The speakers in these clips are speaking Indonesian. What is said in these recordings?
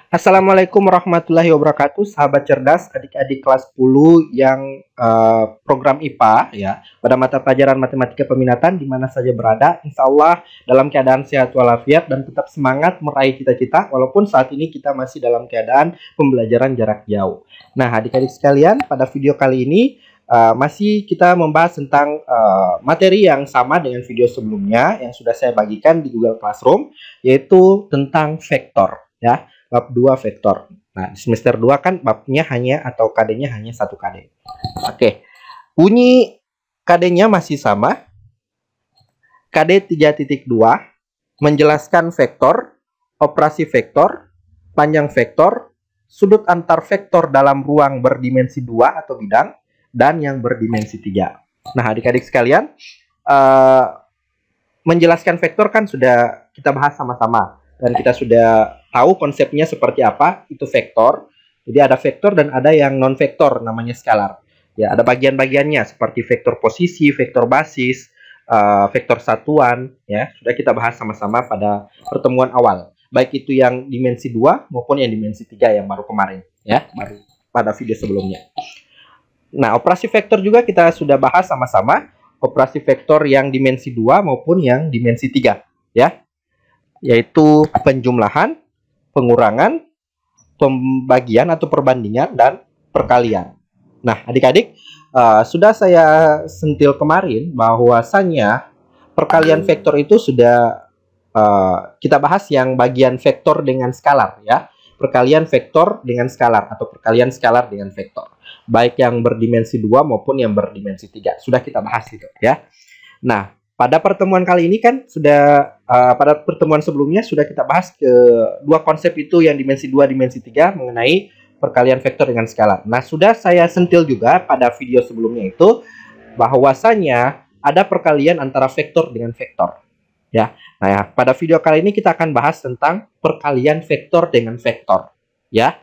Assalamualaikum warahmatullahi wabarakatuh, sahabat cerdas, adik-adik kelas 10 yang program IPA ya, pada mata pelajaran matematika peminatan di mana saja berada, insya Allah dalam keadaan sehat walafiat dan tetap semangat meraih cita-cita walaupun saat ini kita masih dalam keadaan pembelajaran jarak jauh. Nah, adik-adik sekalian, pada video kali ini masih kita membahas tentang materi yang sama dengan video sebelumnya yang sudah saya bagikan di Google Classroom, yaitu tentang vektor ya. Bab 2 vektor. Nah, di semester 2 kan babnya hanya atau KD-nya hanya 1 KD. Oke. Bunyi KD-nya masih sama. KD 3.2 menjelaskan vektor, operasi vektor, panjang vektor, sudut antar vektor dalam ruang berdimensi 2 atau bidang, dan yang berdimensi 3. Nah, adik-adik sekalian, menjelaskan vektor kan sudah kita bahas sama-sama. Dan kita sudah tahu konsepnya seperti apa, itu vektor. Jadi ada vektor dan ada yang non-vektor, namanya skalar. Ya, ada bagian-bagiannya seperti vektor posisi, vektor basis, vektor satuan. Ya, sudah kita bahas sama-sama pada pertemuan awal. Baik itu yang dimensi 2 maupun yang dimensi 3 yang baru kemarin. Ya, baru pada video sebelumnya. Nah, operasi vektor juga kita sudah bahas sama-sama. Operasi vektor yang dimensi 2 maupun yang dimensi 3. Ya, yaitu penjumlahan, pengurangan, pembagian atau perbandingan, dan perkalian. Nah, adik-adik, sudah saya sentil kemarin bahwasannya perkalian vektor itu sudah kita bahas yang bagian vektor dengan skalar ya. Perkalian vektor dengan skalar atau perkalian skalar dengan vektor. Baik yang berdimensi 2 maupun yang berdimensi 3. Sudah kita bahas itu ya. Nah, pada pertemuan kali ini kan sudah, pada pertemuan sebelumnya sudah kita bahas ke dua konsep itu yang dimensi 2, dimensi 3 mengenai perkalian vektor dengan skalar. Nah, sudah saya sentil juga pada video sebelumnya itu bahwasanya ada perkalian antara vektor dengan vektor. Ya. Nah, ya, pada video kali ini kita akan bahas tentang perkalian vektor dengan vektor. Ya.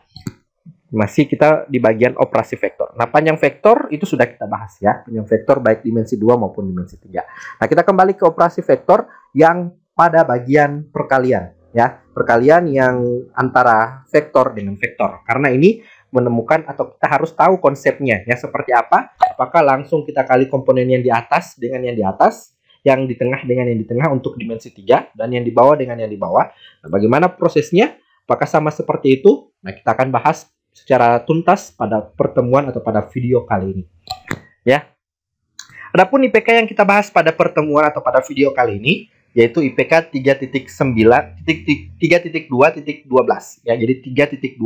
Masih kita di bagian operasi vektor. Nah, panjang vektor itu sudah kita bahas ya. Panjang vektor baik dimensi 2 maupun dimensi 3. Nah, kita kembali ke operasi vektor yang pada bagian perkalian ya. Perkalian yang antara vektor dengan vektor. Karena ini menemukan atau kita harus tahu konsepnya ya seperti apa. Apakah langsung kita kali komponen yang di atas dengan yang di atas, yang di tengah dengan yang di tengah untuk dimensi 3 dan yang di bawah dengan yang di bawah. Nah, bagaimana prosesnya? Apakah sama seperti itu? Nah, kita akan bahas secara tuntas pada pertemuan atau pada video kali ini. Ya. Adapun IPK yang kita bahas pada pertemuan atau pada video kali ini yaitu IPK 3.2.12 ya. Jadi 3.2.12.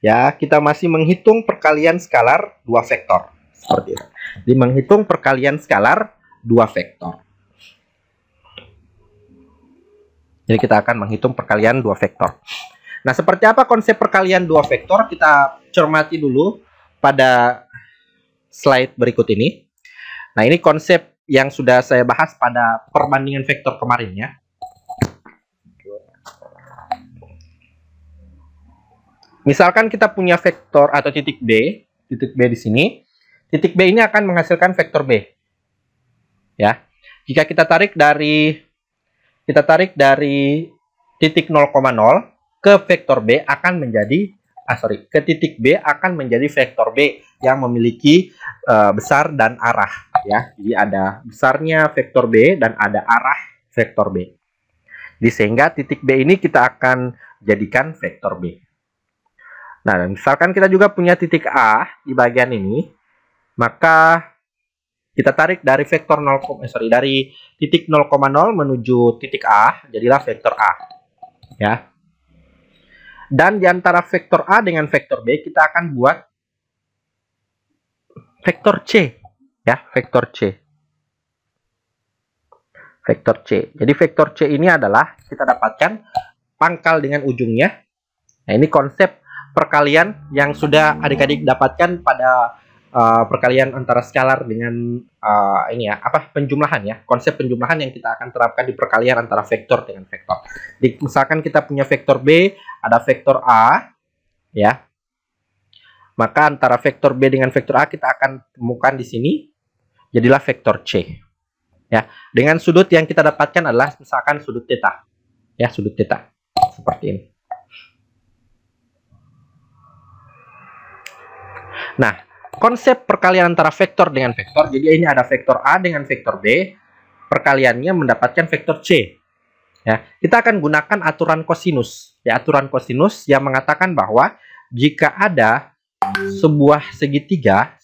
Ya, kita masih menghitung perkalian skalar 2 vektor. Seperti itu. Jadi menghitung perkalian skalar 2 vektor. Jadi kita akan menghitung perkalian 2 vektor. Nah, seperti apa konsep perkalian 2 vektor? Kita cermati dulu pada slide berikut ini. Nah, ini konsep yang sudah saya bahas pada perbandingan vektor kemarin ya. Misalkan kita punya vektor atau titik B di sini. Titik B ini akan menghasilkan vektor B. Ya. Jika kita tarik dari titik 0,0 ke vektor B akan menjadi ke titik B akan menjadi vektor B yang memiliki besar dan arah ya. Jadi ada besarnya vektor B dan ada arah vektor B. Jadi sehingga titik B ini kita akan jadikan vektor B. Nah, misalkan kita juga punya titik A di bagian ini, maka kita tarik dari vektor dari titik 0,0 menuju titik A, jadilah vektor A. Ya. Dan di antara vektor A dengan vektor B kita akan buat vektor C ya, vektor C. Vektor C. Jadi vektor C ini adalah kita dapatkan pangkal dengan ujungnya. Nah, ini konsep perkalian yang sudah adik-adik dapatkan pada perkalian antara skalar dengan penjumlahan ya. Konsep penjumlahan yang kita akan terapkan di perkalian antara vektor dengan vektor. Jadi, misalkan kita punya vektor B, ada vektor A ya. Maka antara vektor B dengan vektor A kita akan temukan di sini jadilah vektor C. Ya, dengan sudut yang kita dapatkan adalah misalkan sudut theta. Ya, sudut theta. Seperti ini. Nah, konsep perkalian antara vektor dengan vektor, jadi ini ada vektor A dengan vektor B, perkaliannya mendapatkan vektor C. Ya, kita akan gunakan aturan kosinus. Ya, aturan kosinus yang mengatakan bahwa jika ada sebuah segitiga,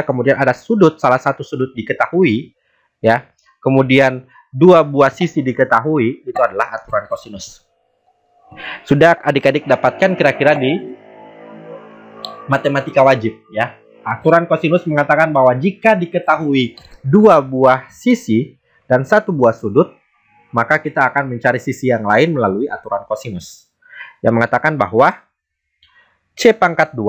kemudian ada sudut, salah satu sudut diketahui, ya, kemudian dua buah sisi diketahui, itu adalah aturan kosinus. Sudah adik-adik dapatkan kira-kira di matematika wajib, ya. Aturan kosinus mengatakan bahwa jika diketahui dua buah sisi dan satu buah sudut, maka kita akan mencari sisi yang lain melalui aturan kosinus. Yang mengatakan bahwa C pangkat 2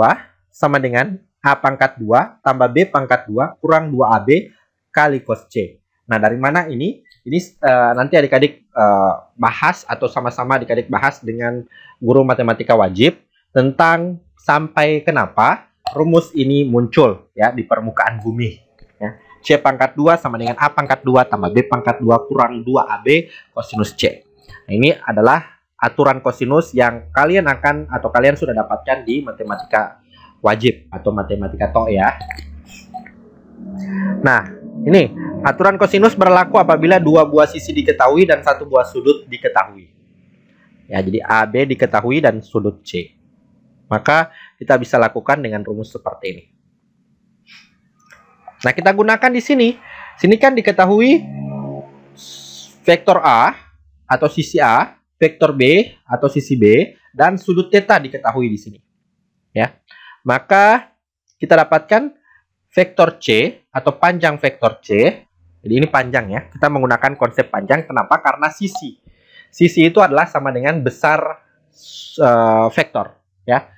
sama dengan A pangkat 2 tambah B pangkat 2 kurang 2AB kali cos C. Nah, dari mana ini? Ini nanti adik-adik bahas atau sama-sama adik-adik bahas dengan guru matematika wajib tentang sampai kenapa rumus ini muncul, ya, di permukaan bumi. Ya. C pangkat 2 sama dengan A pangkat 2 tambah B pangkat 2 kurang 2AB kosinus C. Nah, ini adalah aturan kosinus yang kalian akan atau kalian sudah dapatkan di matematika wajib atau matematika TOE, ya. Nah, ini aturan kosinus berlaku apabila dua buah sisi diketahui dan satu buah sudut diketahui. Ya, jadi AB diketahui dan sudut C. Maka kita bisa lakukan dengan rumus seperti ini. Nah, kita gunakan di sini. Sini kan diketahui vektor A atau sisi A, vektor B atau sisi B, dan sudut theta diketahui di sini. Ya. Maka kita dapatkan vektor C atau panjang vektor C. Jadi ini panjang, ya. Kita menggunakan konsep panjang. Kenapa? Karena sisi. Sisi itu adalah sama dengan besar vektor, ya.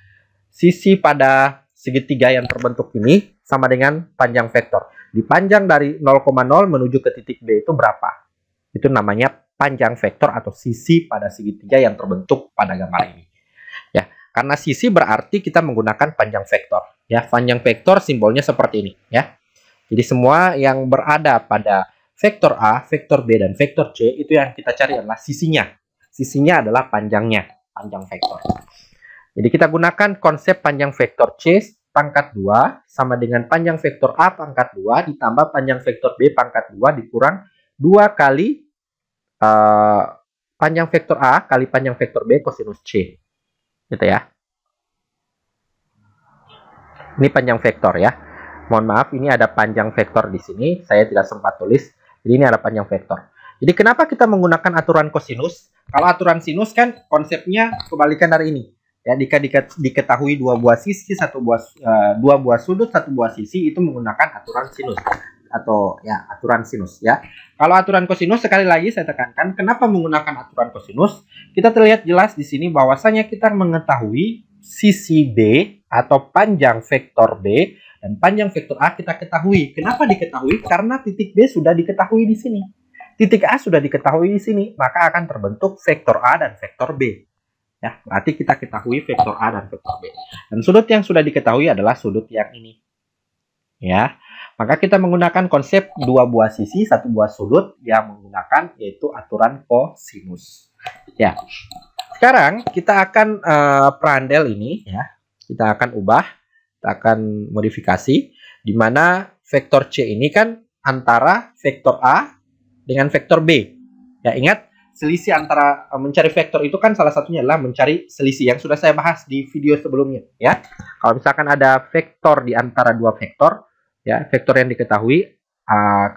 Sisi pada segitiga yang terbentuk ini sama dengan panjang vektor. Dipanjang dari 0,0 menuju ke titik B itu berapa? Itu namanya panjang vektor atau sisi pada segitiga yang terbentuk pada gambar ini. Ya, karena sisi berarti kita menggunakan panjang vektor. Ya, panjang vektor simbolnya seperti ini, ya. Jadi semua yang berada pada vektor A, vektor B, dan vektor C itu yang kita cari adalah sisinya. Sisinya adalah panjangnya, panjang vektor. Jadi kita gunakan konsep panjang vektor C pangkat 2 sama dengan panjang vektor A pangkat 2 ditambah panjang vektor B pangkat 2 dikurang 2 kali panjang vektor A kali panjang vektor B kosinus C. Gitu, ya. Ini panjang vektor, ya. Mohon maaf, ini ada panjang vektor di sini. Saya tidak sempat tulis. Jadi ini ada panjang vektor. Jadi kenapa kita menggunakan aturan kosinus? Kalau aturan sinus kan konsepnya kebalikan dari ini. Ya, jika diketahui dua buah sisi, dua buah sudut, satu buah sisi, itu menggunakan aturan sinus atau ya aturan sinus, ya. Kalau aturan kosinus, sekali lagi saya tekankan, kenapa menggunakan aturan kosinus? Kita terlihat jelas di sini bahwasanya kita mengetahui sisi B atau panjang vektor B dan panjang vektor A kita ketahui. Kenapa diketahui? Karena titik B sudah diketahui di sini. Titik A sudah diketahui di sini, maka akan terbentuk vektor A dan vektor B. Ya, berarti kita ketahui vektor A dan vektor B. Dan sudut yang sudah diketahui adalah sudut yang ini. Ya, maka kita menggunakan konsep dua buah sisi, satu buah sudut yang menggunakan yaitu aturan kosinus. Ya, sekarang kita akan perandel ini, ya. Kita akan ubah, kita akan modifikasi, di mana vektor C ini kan antara vektor A dengan vektor B. Ya, ingat. Selisih antara mencari vektor itu kan salah satunya adalah mencari selisih yang sudah saya bahas di video sebelumnya, ya. Kalau misalkan ada vektor di antara dua vektor, ya, vektor yang diketahui,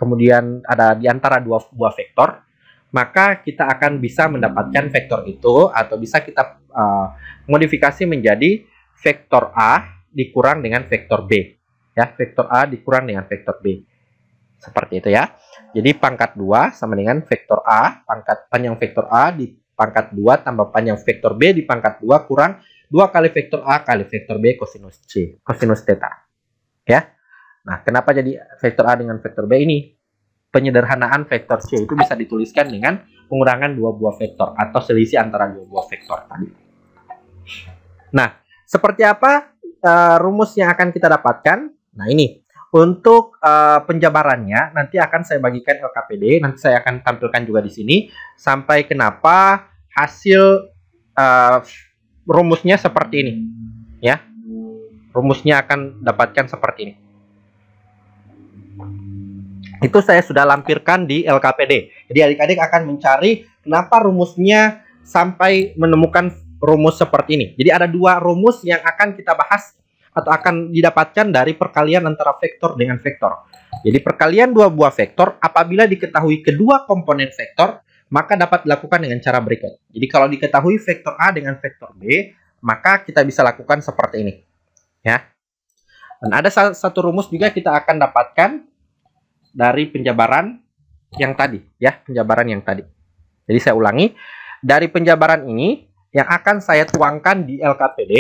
kemudian ada di antara dua buah vektor, maka kita akan bisa mendapatkan vektor itu atau bisa kita modifikasi menjadi vektor A dikurang dengan vektor B, ya, vektor A dikurang dengan vektor B. Seperti itu, ya. Jadi pangkat 2 sama dengan vektor A, panjang vektor A di pangkat 2 tambah panjang vektor B di pangkat 2 kurang 2 kali vektor A kali vektor B kosinus C, kosinus theta. Ya. Nah, kenapa jadi vektor A dengan vektor B ini? Penyederhanaan vektor C itu bisa dituliskan dengan pengurangan dua buah vektor atau selisih antara dua buah vektor tadi. Nah, seperti apa rumus yang akan kita dapatkan? Nah, ini. Untuk penjabarannya nanti akan saya bagikan LKPD, nanti saya akan tampilkan juga di sini sampai kenapa hasil rumusnya seperti ini, ya. rumusnya akan dapatkan seperti ini. Itu saya sudah lampirkan di LKPD. Jadi adik-adik akan mencari kenapa rumusnya sampai menemukan rumus seperti ini. Jadi ada dua rumus yang akan kita bahas atau akan didapatkan dari perkalian antara vektor dengan vektor. Jadi perkalian dua buah vektor apabila diketahui kedua komponen vektor, maka dapat dilakukan dengan cara berikut. Jadi kalau diketahui vektor A dengan vektor B, maka kita bisa lakukan seperti ini. Ya. Dan ada satu rumus juga kita akan dapatkan dari penjabaran yang tadi, ya, penjabaran yang tadi. Jadi saya ulangi, dari penjabaran ini yang akan saya tuangkan di LKPD,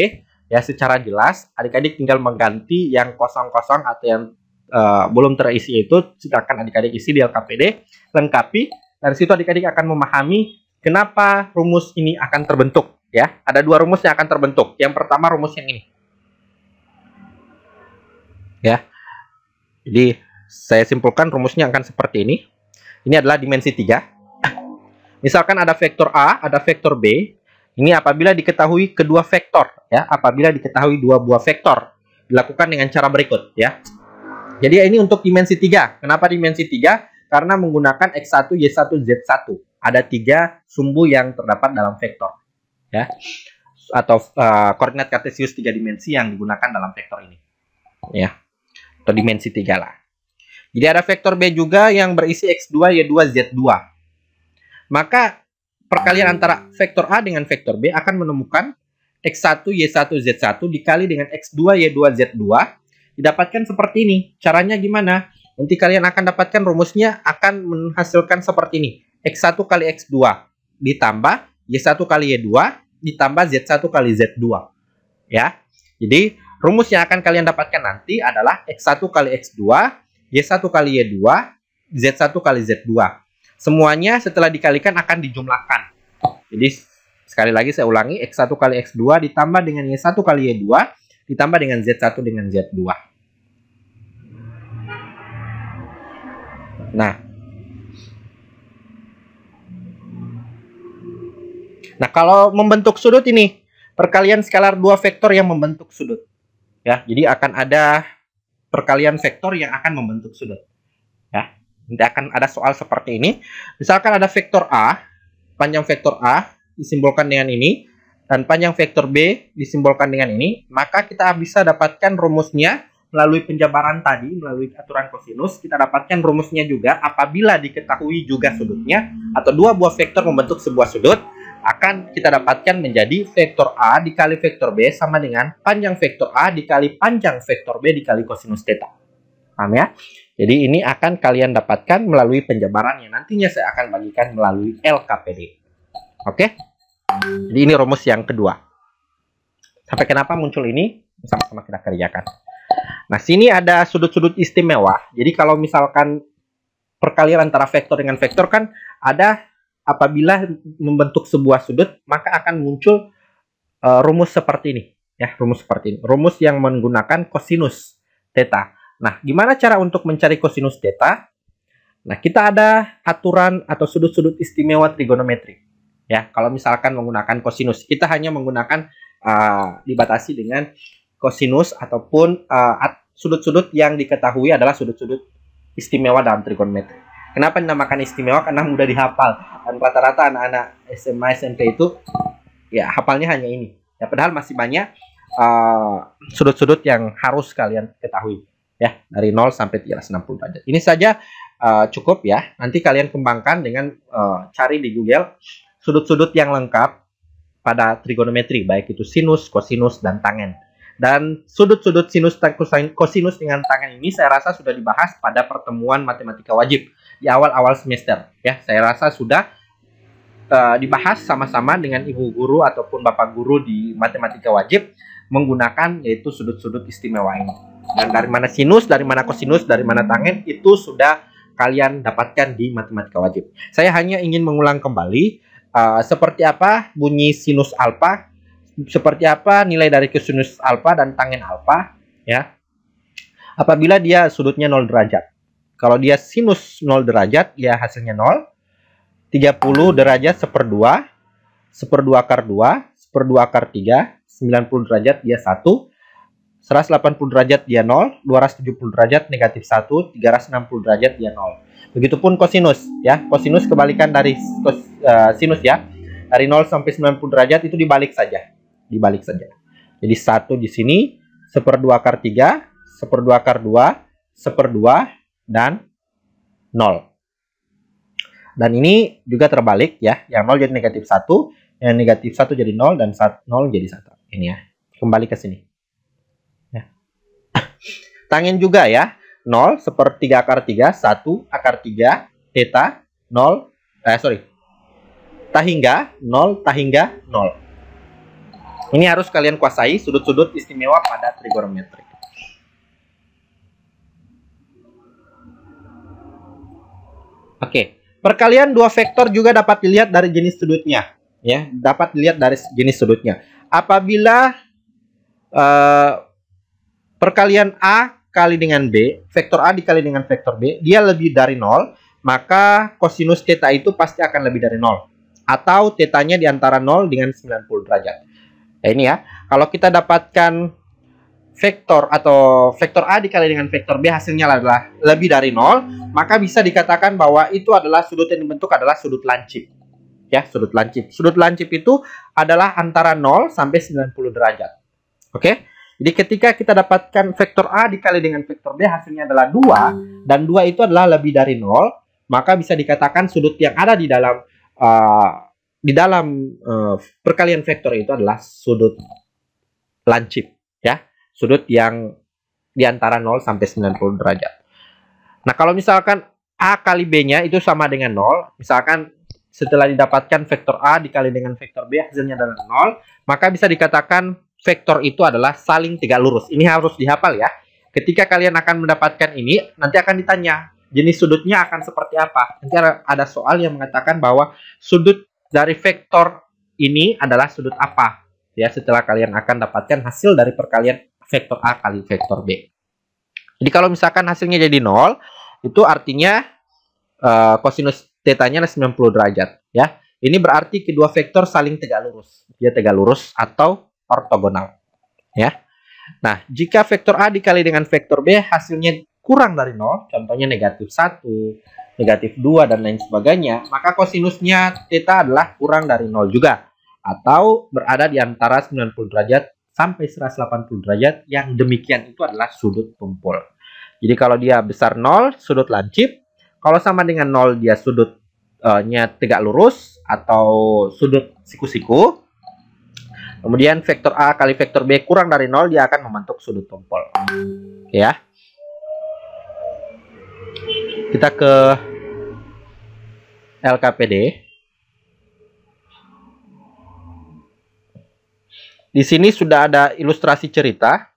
ya secara jelas, adik-adik tinggal mengganti yang kosong-kosong atau yang belum terisi itu, silakan adik-adik isi di LKPD, lengkapi, dan situ adik-adik akan memahami kenapa rumus ini akan terbentuk. Ya, ada dua rumus yang akan terbentuk. Yang pertama rumus yang ini. Ya, jadi saya simpulkan rumusnya akan seperti ini. Ini adalah dimensi 3. Misalkan ada vektor A, ada vektor B. Ini apabila diketahui kedua vektor, ya, apabila diketahui dua buah vektor, dilakukan dengan cara berikut, ya. Jadi ini untuk dimensi 3. Kenapa dimensi 3? Karena menggunakan X1, Y1, Z1. Ada 3 sumbu yang terdapat dalam vektor, ya. Atau koordinat kartesius 3 dimensi yang digunakan dalam vektor ini, ya. Atau dimensi 3 lah. Jadi ada vektor B juga yang berisi X2, Y2, Z2. Maka perkalian antara vektor A dengan vektor B akan menemukan X1, Y1, Z1 dikali dengan X2, Y2, Z2. Didapatkan seperti ini. Caranya gimana? Nanti kalian akan dapatkan rumusnya akan menghasilkan seperti ini. X1 kali X2 ditambah Y1 kali Y2 ditambah Z1 kali Z2. Ya. Jadi rumus yang akan kalian dapatkan nanti adalah X1 kali X2, Y1 kali Y2, Z1 kali Z2. Semuanya setelah dikalikan akan dijumlahkan. Jadi sekali lagi saya ulangi, X1 kali X2 ditambah dengan Y1 kali Y2 ditambah dengan Z1 dengan Z2. Nah, kalau membentuk sudut ini, perkalian skalar dua vektor yang membentuk sudut. Ya, jadi akan ada perkalian vektor yang akan membentuk sudut. Ya, nanti akan ada soal seperti ini. Misalkan ada vektor A, panjang vektor A disimbolkan dengan ini, dan panjang vektor B disimbolkan dengan ini, maka kita bisa dapatkan rumusnya melalui penjabaran tadi, melalui aturan kosinus. Kita dapatkan rumusnya juga apabila diketahui juga sudutnya, atau dua buah vektor membentuk sebuah sudut, akan kita dapatkan menjadi vektor A dikali vektor B sama dengan panjang vektor A dikali panjang vektor B dikali kosinus theta. Paham ya? Jadi ini akan kalian dapatkan melalui penjabaran yang nantinya saya akan bagikan melalui LKPD. Oke? Jadi ini rumus yang kedua. Sampai kenapa muncul ini? Sama-sama kita kerjakan. Nah, sini ada sudut-sudut istimewa. Jadi kalau misalkan perkalian antara vektor dengan vektor kan ada apabila membentuk sebuah sudut, maka akan muncul rumus seperti ini. Ya, rumus seperti ini. Rumus yang menggunakan kosinus theta. Nah, gimana cara untuk mencari kosinus theta? Nah, kita ada aturan atau sudut-sudut istimewa trigonometri. Ya, kalau misalkan menggunakan kosinus, kita hanya menggunakan dibatasi dengan kosinus ataupun sudut-sudut yang diketahui adalah sudut-sudut istimewa dalam trigonometri. Kenapa dinamakan istimewa? Karena mudah dihafal. Dan rata-rata anak-anak SMA, SMP itu ya hafalnya hanya ini. Ya, padahal masih banyak sudut-sudut yang harus kalian ketahui. Ya, dari 0 sampai 360 derajat. Ini saja cukup ya. Nanti kalian kembangkan dengan cari di Google sudut-sudut yang lengkap pada trigonometri, baik itu sinus, kosinus, dan tangen. Dan sudut-sudut sinus dan kosinus dengan tangen ini saya rasa sudah dibahas pada pertemuan matematika wajib di awal-awal semester. Ya, saya rasa sudah dibahas sama-sama dengan ibu guru ataupun bapak guru di matematika wajib menggunakan yaitu sudut-sudut istimewa ini. Dan dari mana sinus, dari mana kosinus, dari mana tangen itu sudah kalian dapatkan di matematika wajib. Saya hanya ingin mengulang kembali seperti apa bunyi sinus alfa, seperti apa nilai dari kosinus alfa dan tangen alfa, ya. Apabila dia sudutnya 0 derajat. Kalau dia sinus 0 derajat, ya hasilnya 0. 30 derajat 1/2, 1/2 akar 2, 1/2 akar 3, 90 derajat dia 1. 180 derajat dia 0, 270 derajat negatif 1, 360 derajat dia 0. Begitupun kosinus ya. Kosinus kebalikan dari sinus ya. Dari 0 sampai 90 derajat itu dibalik saja. Dibalik saja. Jadi 1 di sini, 1/2 akar 3, 1/2 akar 2, 1/2 dan 0. Dan ini juga terbalik ya. Yang 0 jadi negatif 1, yang negatif 1 jadi 0 dan 0 jadi 1. Ini ya. Kembali ke sini. Ya. Tangin juga ya. 0 1/3 akar 3, 1 akar 3, theta 0, tahingga 0, tahingga 0. Ini harus kalian kuasai sudut-sudut istimewa pada trigonometri. Oke, perkalian dua vektor juga dapat dilihat dari jenis sudutnya, ya, dapat dilihat dari jenis sudutnya. Apabila perkalian A kali dengan B, vektor A dikali dengan vektor B, dia lebih dari 0, maka kosinus theta itu pasti akan lebih dari 0. Atau tetanya di antara 0 dengan 90 derajat. Nah, ini ya, kalau kita dapatkan vektor atau vektor A dikali dengan vektor B hasilnya adalah lebih dari 0, maka bisa dikatakan bahwa itu adalah sudut yang dibentuk adalah sudut lancip. Ya, sudut lancip. Sudut lancip itu adalah antara 0 sampai 90 derajat. Oke? Jadi ketika kita dapatkan vektor A dikali dengan vektor B hasilnya adalah 2 dan 2 itu adalah lebih dari 0, maka bisa dikatakan sudut yang ada di dalam perkalian vektor itu adalah sudut lancip, ya. Sudut yang di antara 0 sampai 90 derajat. Nah, kalau misalkan A kali B-nya itu sama dengan 0, misalkan setelah didapatkan vektor A dikali dengan vektor B hasilnya adalah 0, maka bisa dikatakan vektor itu adalah saling tegak lurus. Ini harus dihafal ya. Ketika kalian akan mendapatkan ini, nanti akan ditanya jenis sudutnya akan seperti apa. Nanti ada soal yang mengatakan bahwa sudut dari vektor ini adalah sudut apa. Ya, setelah kalian akan dapatkan hasil dari perkalian vektor A kali vektor B. Jadi kalau misalkan hasilnya jadi 0, itu artinya kosinus tetanya 90 derajat. Ya, ini berarti kedua vektor saling tegak lurus. Dia tegak lurus atau ortogonal, ya. Nah, jika vektor A dikali dengan vektor B hasilnya kurang dari 0, contohnya negatif 1, negatif 2, dan lain sebagainya, maka kosinusnya theta adalah kurang dari 0 juga, atau berada di antara 90 derajat sampai 180 derajat, yang demikian itu adalah sudut tumpul. Jadi kalau dia besar 0, sudut lancip, kalau sama dengan 0, dia sudutnya tegak lurus, atau sudut siku-siku. Kemudian vektor A kali vektor B kurang dari 0, dia akan membentuk sudut tumpul. Ya. Kita ke LKPD. Di sini sudah ada ilustrasi cerita.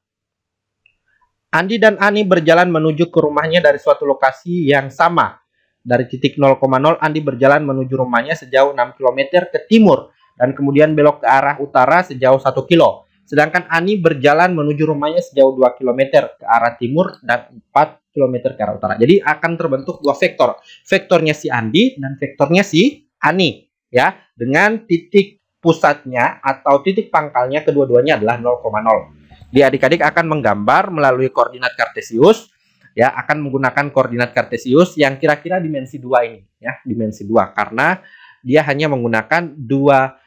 Andi dan Ani berjalan menuju ke rumahnya dari suatu lokasi yang sama. Dari titik 0,0, Andi berjalan menuju rumahnya sejauh 6 km ke timur, dan kemudian belok ke arah utara sejauh 1 kilo. Sedangkan Ani berjalan menuju rumahnya sejauh 2 km ke arah timur dan 4 km ke arah utara. Jadi akan terbentuk dua vektor. Vektornya si Andi dan vektornya si Ani. Ya, dengan titik pusatnya atau titik pangkalnya kedua-duanya adalah 0,0. Jadi adik-adik akan menggambar melalui koordinat kartesius. Ya, akan menggunakan koordinat kartesius yang kira-kira dimensi 2 ini. Ya, dimensi 2. Karena dia hanya menggunakan dua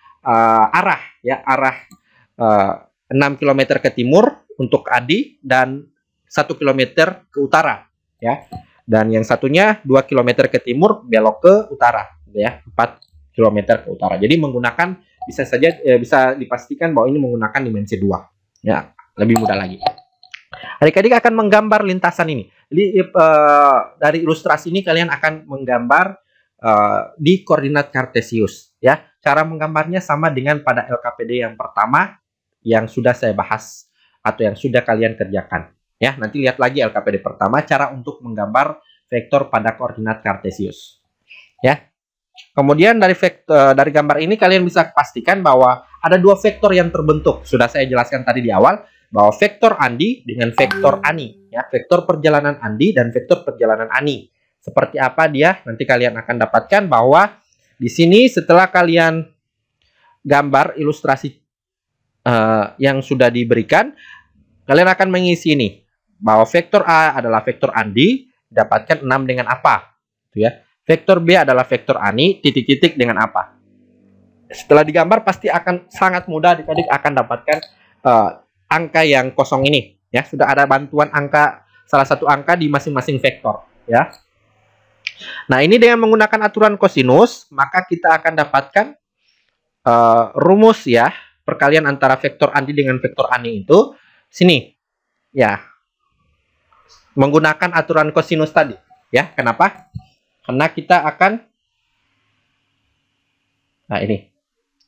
arah, ya, arah 6 km ke timur untuk Adi dan 1 km ke utara, ya. Dan yang satunya 2 km ke timur belok ke utara, ya, 4 km ke utara. Jadi menggunakan bisa dipastikan bahwa ini menggunakan dimensi 2. Ya, lebih mudah lagi. Adik-adik akan menggambar lintasan ini. Jadi dari ilustrasi ini kalian akan menggambar di koordinat kartesius, ya. Cara menggambarnya sama dengan pada LKPD yang pertama yang sudah saya bahas atau yang sudah kalian kerjakan, ya. Nanti lihat lagi LKPD pertama cara untuk menggambar vektor pada koordinat kartesius, ya. Kemudian dari gambar ini kalian bisa pastikan bahwa ada dua vektor yang terbentuk. Sudah saya jelaskan tadi di awal bahwa vektor Andi dengan vektor Ani, ya, vektor perjalanan Andi dan vektor perjalanan Ani. Seperti apa dia? Nanti kalian akan dapatkan bahwa di sini setelah kalian gambar ilustrasi yang sudah diberikan, Kalian akan mengisi ini bahwa vektor A adalah vektor Andi didapatkan 6 dengan apa, gitu ya. Vektor B adalah vektor Ani titik-titik dengan apa. Setelah digambar pasti akan sangat mudah adik-adik akan dapatkan angka yang kosong ini, ya. Sudah ada bantuan angka, salah satu angka di masing-masing vektor, ya. Nah, ini dengan menggunakan aturan kosinus, maka kita akan dapatkan rumus, ya, perkalian antara vektor Andi dengan vektor Ani itu sini, ya, menggunakan aturan kosinus tadi, ya. Kenapa? Karena kita akan, nah ini,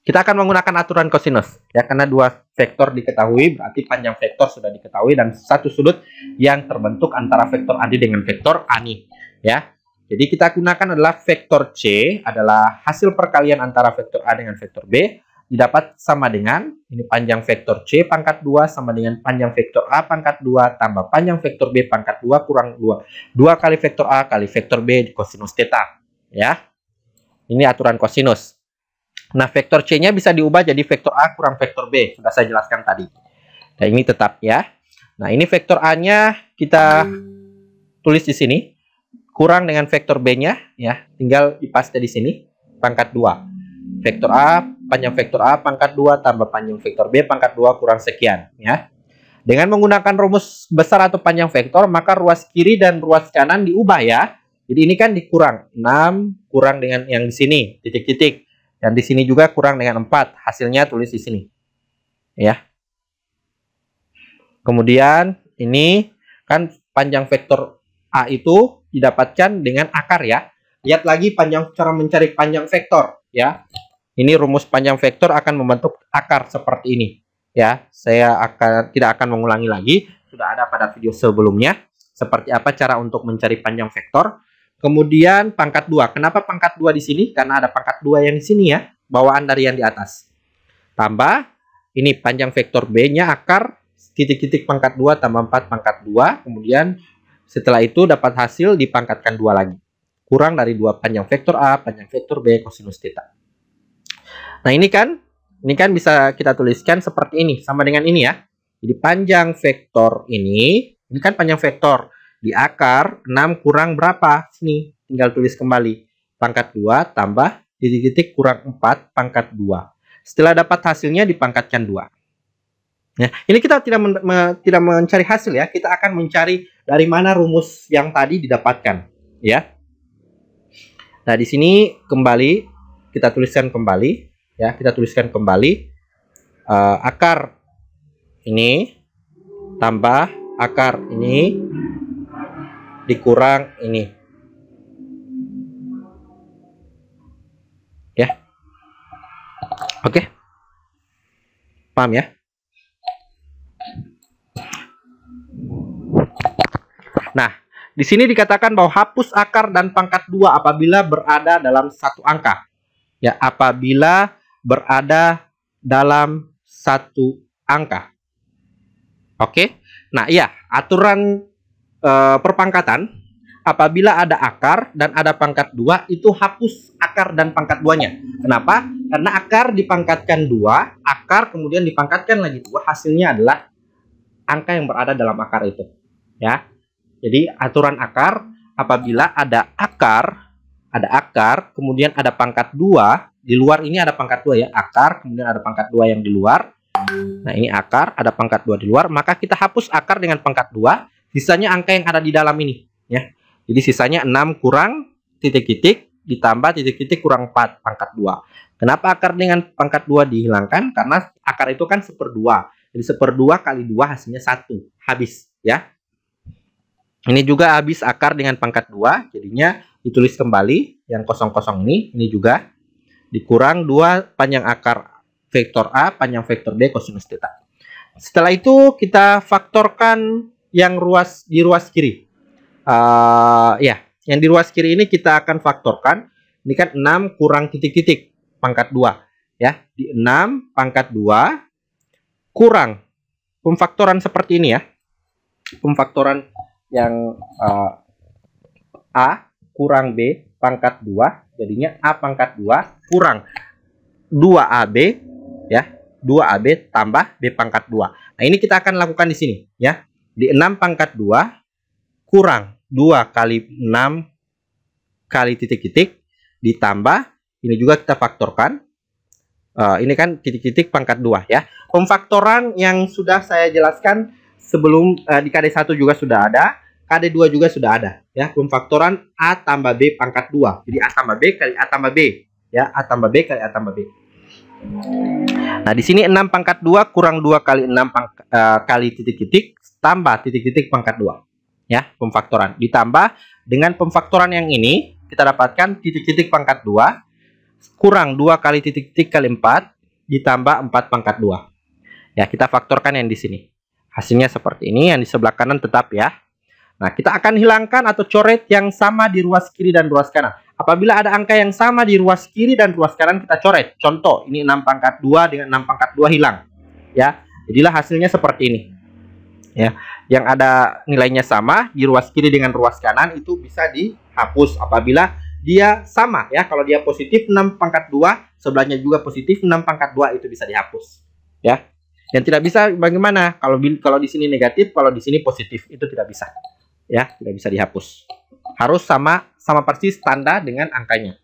kita akan menggunakan aturan kosinus, ya, karena dua vektor diketahui, berarti panjang vektor sudah diketahui dan satu sudut yang terbentuk antara vektor Andi dengan vektor Ani, ya. Jadi kita gunakan adalah vektor C adalah hasil perkalian antara vektor A dengan vektor B didapat sama dengan ini panjang vektor C pangkat 2 sama dengan panjang vektor A pangkat 2 tambah panjang vektor B pangkat 2 kurang 2. 2 kali vektor A kali vektor B di kosinus theta, ya. Ini aturan kosinus. Nah, vektor C-nya bisa diubah jadi vektor A kurang vektor B, sudah saya jelaskan tadi. Nah, ini tetap, ya. Nah, ini vektor A-nya kita tulis di sini. Kurang dengan vektor B-nya, ya, tinggal dipaste di sini, pangkat 2. Vektor A, panjang vektor A pangkat 2 tambah panjang vektor B pangkat 2 kurang sekian, ya. Dengan menggunakan rumus besar atau panjang vektor, maka ruas kiri dan ruas kanan diubah, ya. Jadi ini kan dikurang 6 kurang dengan yang di sini, titik-titik. Dan di sini juga kurang dengan 4, hasilnya tulis di sini, ya. Kemudian ini kan panjang vektor A itu didapatkan dengan akar, ya. Lihat lagi cara mencari panjang vektor, ya. Ini rumus panjang vektor akan membentuk akar seperti ini, ya. Saya tidak akan mengulangi lagi, sudah ada pada video sebelumnya seperti apa cara untuk mencari panjang vektor. Kemudian pangkat 2. Kenapa pangkat 2 di sini? Karena ada pangkat 2 yang di sini, ya, bawaan dari yang di atas. Tambah ini panjang vektor B-nya akar titik-titik pangkat 2 tambah 4 pangkat 2, kemudian setelah itu dapat hasil dipangkatkan 2 lagi. Kurang dari 2 panjang vektor A, panjang vektor B, kosinus theta. Nah, ini kan bisa kita tuliskan seperti ini, sama dengan ini, ya. Jadi panjang vektor ini kan panjang vektor. Di akar 6 kurang berapa? Sini, tinggal tulis kembali. Pangkat 2 tambah titik-titik kurang 4 pangkat 2. Setelah dapat hasilnya dipangkatkan 2. Nah, ini kita tidak mencari hasil, ya. Kita akan mencari dari mana rumus yang tadi didapatkan, ya. Nah, di sini kembali kita tuliskan kembali, ya. Kita tuliskan kembali akar ini tambah akar ini dikurang ini, ya. Oke, paham, ya? Nah, di sini dikatakan bahwa hapus akar dan pangkat 2 apabila berada dalam satu angka. Ya, apabila berada dalam satu angka. Oke. Nah, iya, aturan perpangkatan apabila ada akar dan ada pangkat 2 itu hapus akar dan pangkat 2-nya. Kenapa? Karena akar dipangkatkan 2, akar kemudian dipangkatkan lagi 2, hasilnya adalah angka yang berada dalam akar itu, ya. Jadi aturan akar apabila ada akar, kemudian ada pangkat 2, di luar ini ada pangkat 2, ya, akar, kemudian ada pangkat 2 yang di luar. Nah, ini akar, ada pangkat 2 di luar, maka kita hapus akar dengan pangkat 2, sisanya angka yang ada di dalam ini, ya. Jadi sisanya 6 kurang titik-titik ditambah titik-titik kurang 4 pangkat 2. Kenapa akar dengan pangkat 2 dihilangkan? Karena akar itu kan 1/2. Jadi 1/2 kali 2 hasilnya 1, habis, ya. Ini juga habis akar dengan pangkat 2, jadinya ditulis kembali yang kosong-kosong ini juga dikurang 2 panjang akar vektor A, panjang vektor B, kosinus theta. Setelah itu kita faktorkan yang di ruas kiri. Ya, yang di ruas kiri ini kita akan faktorkan. Ini kan 6 kurang titik-titik pangkat 2, ya. Di 6 pangkat 2 kurang pemfaktoran seperti ini, ya. Pemfaktoran yang A kurang B pangkat 2, jadinya A pangkat 2 kurang 2AB, ya. 2AB tambah B pangkat 2. Nah, ini kita akan lakukan di sini ya. Di 6 pangkat 2 kurang 2 kali 6 kali titik-titik ditambah, ini juga kita faktorkan. Ini kan titik-titik pangkat 2 ya. Pemfaktoran yang sudah saya jelaskan sebelum di KD1 juga sudah ada, KD2 juga sudah ada ya. Pemfaktoran A tambah B pangkat 2. Jadi A tambah B kali A tambah B ya, A tambah B kali A tambah B. Nah, di sini 6 pangkat 2 kurang 2 kali 6 kali titik-titik tambah titik-titik pangkat 2 ya, pemfaktoran. Ditambah dengan pemfaktoran yang ini kita dapatkan titik-titik pangkat 2 kurang 2 kali titik-titik kali 4 ditambah 4 pangkat 2. Ya, kita faktorkan yang di sini. Hasilnya seperti ini, yang di sebelah kanan tetap ya. Nah, kita akan hilangkan atau coret yang sama di ruas kiri dan ruas kanan. Apabila ada angka yang sama di ruas kiri dan ruas kanan, kita coret. Contoh, ini 6 pangkat 2 dengan 6 pangkat 2 hilang. Ya, jadilah hasilnya seperti ini. Ya, yang ada nilainya sama di ruas kiri dengan ruas kanan itu bisa dihapus apabila dia sama ya. Kalau dia positif 6 pangkat 2, sebelahnya juga positif 6 pangkat 2, itu bisa dihapus. Ya. Yang tidak bisa bagaimana? Kalau di sini negatif, kalau di sini positif, itu tidak bisa. Ya, tidak bisa dihapus. Harus sama persis tanda dengan angkanya.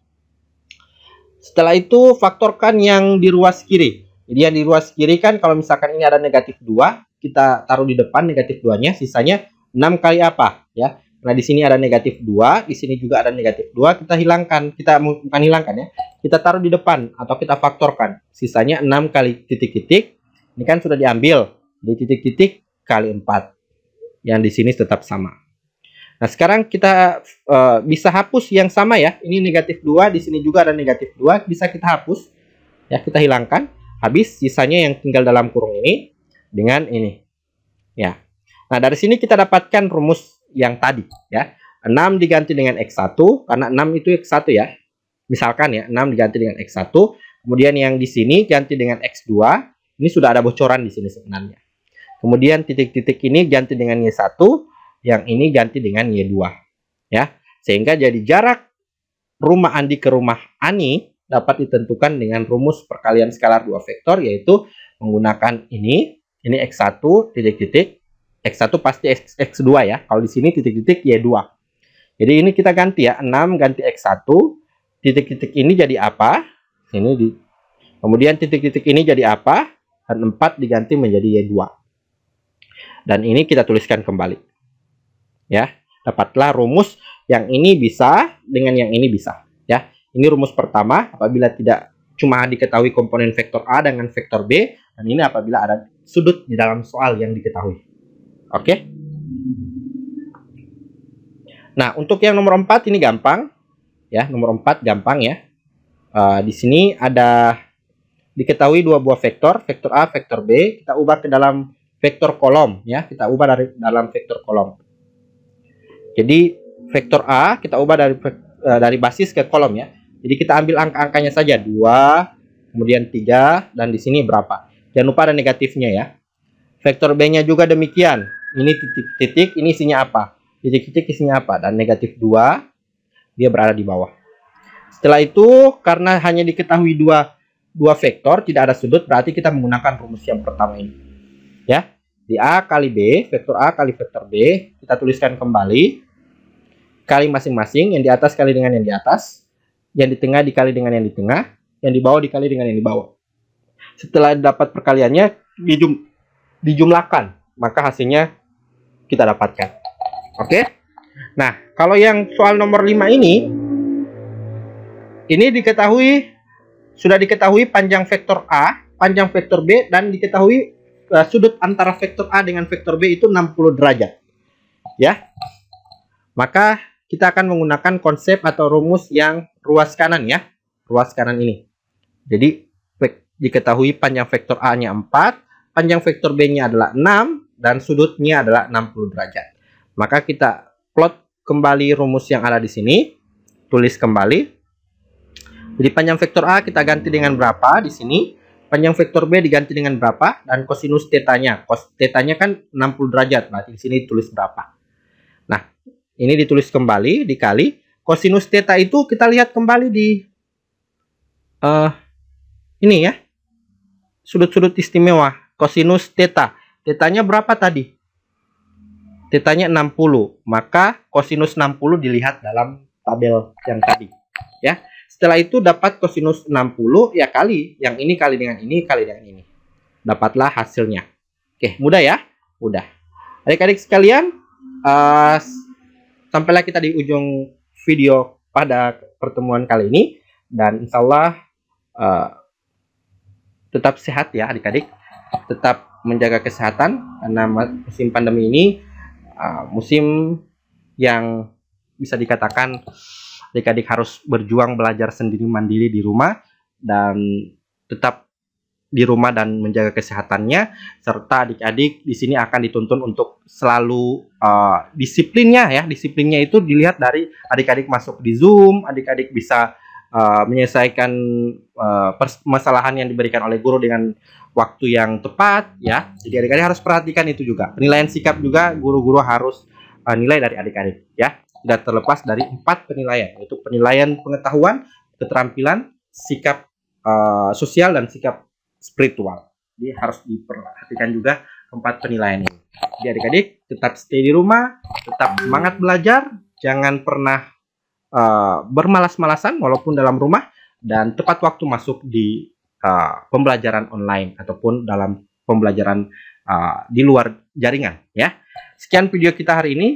Setelah itu faktorkan yang di ruas kiri. Jadi yang di ruas kiri kan kalau misalkan ini ada negatif 2, kita taruh di depan negatif 2-nya, sisanya 6 kali apa ya. Nah, di sini ada negatif 2, di sini juga ada negatif 2, kita hilangkan. Kita bukan hilangkan ya. Kita taruh di depan atau kita faktorkan. Sisanya 6 kali titik-titik. Ini kan sudah diambil. Di titik-titik kali 4. Yang di sini tetap sama. Nah, sekarang kita bisa hapus yang sama ya. Ini negatif 2, di sini juga ada negatif 2, bisa kita hapus. Ya, kita hilangkan. Habis sisanya yang tinggal dalam kurung ini dengan ini. Ya. Nah, dari sini kita dapatkan rumus yang tadi ya. 6 diganti dengan X1 karena 6 itu X1 ya. Misalkan ya, 6 diganti dengan X1, kemudian yang di sini ganti dengan X2. Ini sudah ada bocoran di sini sebenarnya. Kemudian titik-titik ini ganti dengan Y1, yang ini ganti dengan Y2 ya. Sehingga jadi jarak rumah Andi ke rumah Ani dapat ditentukan dengan rumus perkalian skalar dua vektor, yaitu menggunakan ini X1 titik-titik, X1 pasti X2 ya. Kalau di sini titik-titik Y2. Jadi ini kita ganti ya, 6 ganti X1, titik-titik ini jadi apa? Kemudian titik-titik ini jadi apa? Dan 4 diganti menjadi Y2. Dan ini kita tuliskan kembali. Ya, dapatlah rumus yang ini bisa dengan yang ini bisa ya. Ini rumus pertama apabila tidak cuma diketahui komponen vektor A dengan vektor B, dan ini apabila ada sudut di dalam soal yang diketahui. Oke. Nah, untuk yang nomor 4 ini gampang ya. Nomor 4 gampang ya. Di sini ada diketahui dua buah vektor, vektor A, vektor B. Kita ubah ke dalam vektor kolom ya. Kita ubah dari dalam vektor kolom. Jadi vektor A kita ubah dari basis ke kolom ya. Jadi kita ambil angka-angkanya saja, 2, kemudian 3, dan di sini berapa. Jangan lupa ada negatifnya ya. Vektor B-nya juga demikian. Ini titik-titik, ini isinya apa? Titik-titik isinya apa? Dan negatif 2, dia berada di bawah. Setelah itu, karena hanya diketahui dua vektor, tidak ada sudut, berarti kita menggunakan rumus yang pertama ini. Ya, di A kali B, vektor A kali vektor B, kita tuliskan kembali. Kali masing-masing, yang di atas kali dengan yang di atas, yang di tengah dikali dengan yang di tengah, yang di bawah dikali dengan yang di bawah. Setelah dapat perkaliannya, dijumlahkan, maka hasilnya kita dapatkan. Oke. Nah, kalau yang soal nomor 5 ini sudah diketahui panjang vektor A, panjang vektor B, dan diketahui sudut antara vektor A dengan vektor B itu 60 derajat. Ya. Maka kita akan menggunakan konsep atau rumus yang ruas kanan ya. Ruas kanan ini. Jadi diketahui panjang vektor A-nya 4, panjang vektor B-nya adalah 6, dan sudutnya adalah 60 derajat. Maka kita plot kembali rumus yang ada di sini. Tulis kembali. Jadi panjang vektor A kita ganti dengan berapa di sini. Panjang vektor B diganti dengan berapa. Dan kosinus tetanya. Cos tetanya kan 60 derajat. Berarti di sini tulis berapa. Nah, ini ditulis kembali, dikali. Kosinus theta itu kita lihat kembali di ini ya. sudut-sudut istimewa, kosinus theta. Tetanya berapa tadi? Tetanya 60. Maka kosinus 60 dilihat dalam tabel yang tadi. Ya. Setelah itu dapat kosinus 60, ya kali. Yang ini kali dengan ini, kali dengan ini. Dapatlah hasilnya. Oke, mudah ya? Mudah. Adik-adik sekalian, sampailah kita di ujung video pada pertemuan kali ini. Dan insya Allah tetap sehat ya adik-adik, tetap menjaga kesehatan karena musim pandemi ini musim yang bisa dikatakan adik-adik harus berjuang belajar sendiri mandiri di rumah dan tetap di rumah dan menjaga kesehatannya, serta adik-adik di sini akan dituntun untuk selalu disiplinnya ya. Disiplinnya itu dilihat dari adik-adik masuk di Zoom, adik-adik bisa menyelesaikan permasalahan yang diberikan oleh guru dengan waktu yang tepat ya. Jadi adik-adik harus perhatikan itu juga. Penilaian sikap juga guru-guru harus nilai dari adik-adik ya. Tidak terlepas dari 4 penilaian, yaitu penilaian pengetahuan, keterampilan, sikap sosial, dan sikap spiritual. Jadi harus diperhatikan juga 4 penilaian ini. Jadi adik-adik tetap stay di rumah, tetap semangat belajar, jangan pernah bermalas-malasan walaupun dalam rumah, dan tepat waktu masuk di pembelajaran online ataupun dalam pembelajaran di luar jaringan ya. Sekian video kita hari ini,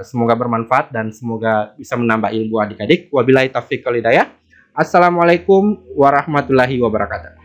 semoga bermanfaat dan semoga bisa menambah ilmu adik-adik. Wabillahi taufiq wal hidayah. Assalamualaikum warahmatullahi wabarakatuh.